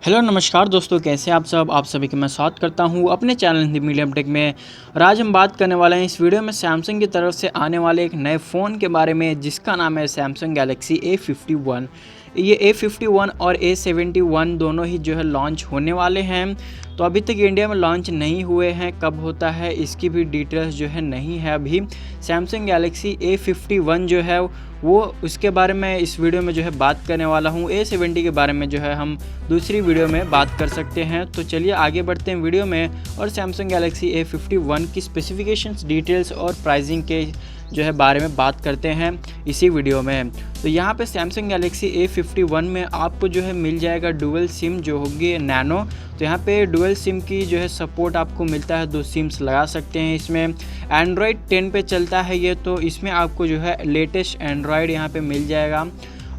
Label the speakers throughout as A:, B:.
A: Hello नमस्कार दोस्तों, कैसे हैं आप सभी की मैं स्वागत करता हूं अपने चैनल हिंदी मीडियम टेक में। और आज हम बात करने वाले हैं इस वीडियो में सैमसंग की तरफ से आने वाले एक नए फ़ोन के बारे में, जिसका नाम है सैमसंग गैलेक्सी A51। ये A51 और A71 दोनों ही जो है लॉन्च होने वाले हैं। तो अभी तक इंडिया में लॉन्च नहीं हुए हैं, कब होता है इसकी भी डिटेल्स जो है नहीं है अभी। सैमसंग गैलेक्सी A51 जो है वो उसके बारे में इस वीडियो में जो है बात करने वाला हूँ। A70 के बारे में जो है हम दूसरी वीडियो में बात कर सकते हैं। तो चलिए आगे बढ़ते हैं वीडियो में और सैमसंग गैलेक्सी A51 की स्पेसिफिकेशंस, डिटेल्स और प्राइसिंग के जो है बारे में बात करते हैं इसी वीडियो में। तो यहाँ पे सैमसंग गैलेक्सी A51 में आपको जो है मिल जाएगा डुअल सिम जो होगी नैनो। तो यहाँ पे डुअल सिम की जो है सपोर्ट आपको मिलता है, 2 सिम्स लगा सकते हैं इसमें। एंड्रॉयड 10 पे चलता है ये, तो इसमें आपको जो है लेटेस्ट एंड्रॉयड यहाँ पे मिल जाएगा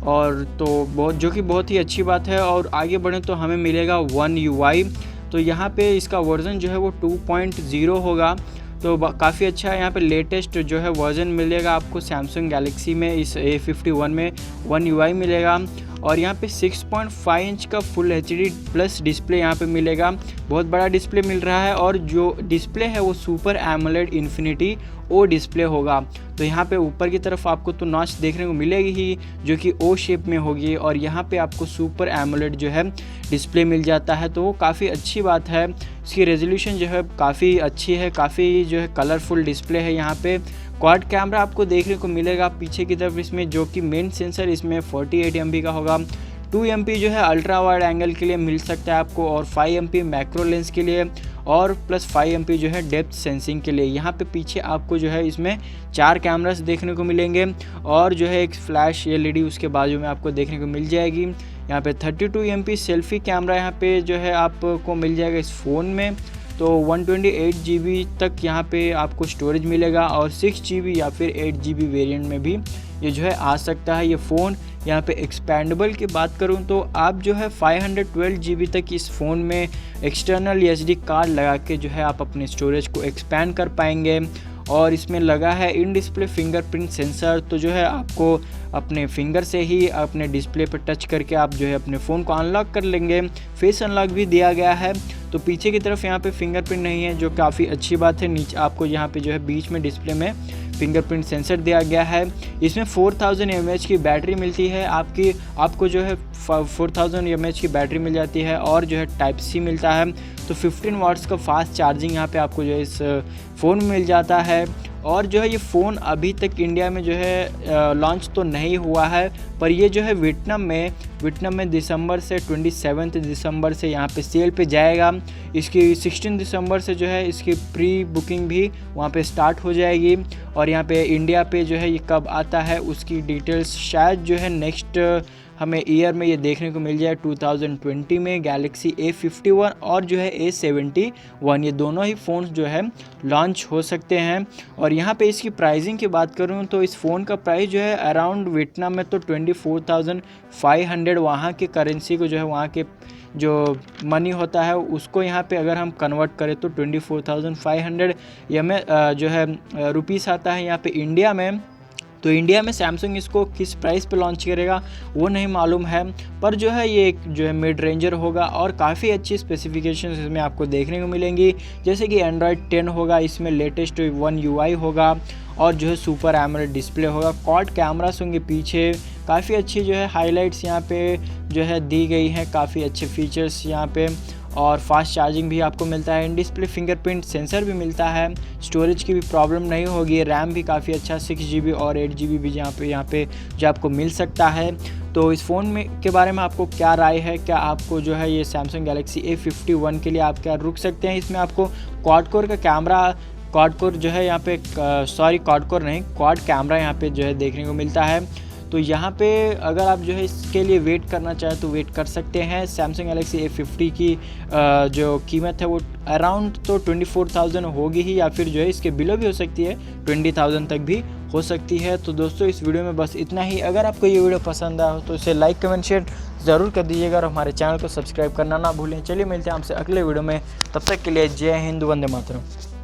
A: और तो बहुत ही अच्छी बात है। और आगे बढ़ें तो हमें मिलेगा One UI। तो यहाँ पे इसका वर्ज़न जो है वो 2.0 होगा, तो काफ़ी अच्छा है। यहाँ पे लेटेस्ट जो है वर्ज़न मिलेगा आपको सैमसंग गैलेक्सी में, इस A51 में One UI मिलेगा। और यहाँ पे 6.5 इंच का फुल HD प्लस डिस्प्ले यहाँ पे मिलेगा, बहुत बड़ा डिस्प्ले मिल रहा है। और जो डिस्प्ले है वो super AMOLED infinity O display होगा। तो यहाँ पे ऊपर की तरफ आपको तो नॉच देखने को मिलेगी ही, जो कि ओ शेप में होगी, और यहाँ पे आपको सुपर एमोलेड जो है डिस्प्ले मिल जाता है, तो वो काफ़ी अच्छी बात है। इसकी रेजोल्यूशन जो है काफ़ी अच्छी है, काफ़ी जो है कलरफुल डिस्प्ले है। यहाँ पे क्वाड कैमरा आपको देखने को मिलेगा पीछे की तरफ इसमें, जो कि मेन सेंसर इसमें 48 MP का होगा। 2 MP जो है अल्ट्रा वाइड एंगल के लिए मिल सकता है आपको, और 5 MP मैक्रो लेंस के लिए, और प्लस 5 MP जो है डेप्थ सेंसिंग के लिए। यहाँ पे पीछे आपको जो है इसमें 4 कैमरास देखने को मिलेंगे, और जो है एक फ्लैश LED उसके बाजू में आपको देखने को मिल जाएगी। यहाँ पे 32 MP सेल्फी कैमरा यहाँ पे जो है आपको मिल जाएगा इस फ़ोन में। तो 128 GB तक यहाँ पे आपको स्टोरेज मिलेगा, और 6 GB या फिर 8 GB वेरिएंट में भी ये जो है आ सकता है ये फ़ोन। यहाँ पे एक्सपेंडेबल की बात करूँ तो आप जो है 512 GB तक इस फ़ोन में एक्सटर्नल SD कार्ड लगा के जो है आप अपने स्टोरेज को एक्सपैंड कर पाएंगे। और इसमें लगा है इन डिस्प्ले फिंगरप्रिंट सेंसर, तो जो है आपको अपने फिंगर से ही अपने डिस्प्ले पर टच करके आप जो है अपने फ़ोन को अनलॉक कर लेंगे। फेस अनलॉक भी दिया गया है। तो पीछे की तरफ यहाँ पे फिंगरप्रिंट नहीं है, जो काफ़ी अच्छी बात है। नीचे आपको यहाँ पे जो है बीच में डिस्प्ले में फिंगरप्रिंट सेंसर दिया गया है। इसमें 4000 mAh की बैटरी मिलती है आपको जो है 4000 mAh की बैटरी मिल जाती है, और जो है टाइप C मिलता है। तो 15 वाट्स का फास्ट चार्जिंग यहाँ पे आपको जो है इस फ़ोन में मिल जाता है। और जो है ये फ़ोन अभी तक इंडिया में जो है लॉन्च तो नहीं हुआ है, पर ये जो है वियतनाम में दिसंबर से 27 दिसंबर से यहाँ पे सेल पे जाएगा। इसकी 16 दिसंबर से जो है इसकी प्री बुकिंग भी वहाँ पे स्टार्ट हो जाएगी। और यहाँ पे इंडिया पे जो है ये कब आता है उसकी डिटेल्स शायद जो है नेक्स्ट हमें ईयर में ये देखने को मिल जाए 2020 में। गैलेक्सी A51 और जो है A71 ये दोनों ही फ़ोन्स जो है लॉन्च हो सकते हैं। और यहाँ पे इसकी प्राइसिंग की बात करूँ तो इस फ़ोन का प्राइस जो है अराउंड वियतनाम में तो 24,500 वहाँ के करेंसी को जो है, वहाँ के जो मनी होता है उसको यहाँ पे अगर हम कन्वर्ट करें तो 24,500 ये में जो है रुपीस आता है यहाँ पे इंडिया में। तो इंडिया में सैमसंग इसको किस प्राइस पे लॉन्च करेगा वो नहीं मालूम है, पर जो है ये एक जो है मिड रेंजर होगा, और काफ़ी अच्छी स्पेसिफिकेशंस इसमें आपको देखने को मिलेंगी, जैसे कि एंड्रॉयड 10 होगा, इसमें लेटेस्ट One UI होगा, और जो है सुपर एमोलेड डिस्प्ले होगा। क्वाड कैमरास होंगे पीछे, काफ़ी अच्छी जो है हाईलाइट्स यहाँ पे जो है दी गई हैं, काफ़ी अच्छे फीचर्स यहाँ पे। और फास्ट चार्जिंग भी आपको मिलता है, इन डिस्प्ले फिंगरप्रिंट सेंसर भी मिलता है, स्टोरेज की भी प्रॉब्लम नहीं होगी, रैम भी काफ़ी अच्छा 6 GB और 8 GB भी यहाँ पे जो आपको मिल सकता है। तो इस फ़ोन में के बारे में आपको क्या राय है? क्या आपको जो है ये सैमसंग गैलेक्सी A51 के लिए आप क्या रुक सकते हैं? इसमें आपको क्वाड कोर का कैमरा, क्वाड कोर जो है यहाँ पे क्वाड कोर नहीं, क्वाड कैमरा यहाँ पे जो है देखने को मिलता है। तो यहाँ पे अगर आप जो है इसके लिए वेट करना चाहें तो वेट कर सकते हैं। सैमसंग गैलेक्सी A50 की जो कीमत है वो अराउंड तो 24,000 होगी ही, या फिर जो है इसके बिलो भी हो सकती है, 20,000 तक भी हो सकती है। तो दोस्तों इस वीडियो में बस इतना ही। अगर आपको ये वीडियो पसंद आया हो तो इसे लाइक कमेंट शेयर ज़रूर कर दीजिएगा, और हमारे चैनल को सब्सक्राइब करना ना भूलें। चलिए मिलते हैं आपसे अगले वीडियो में, तब तक के लिए जय हिंद, वंदे मातरम।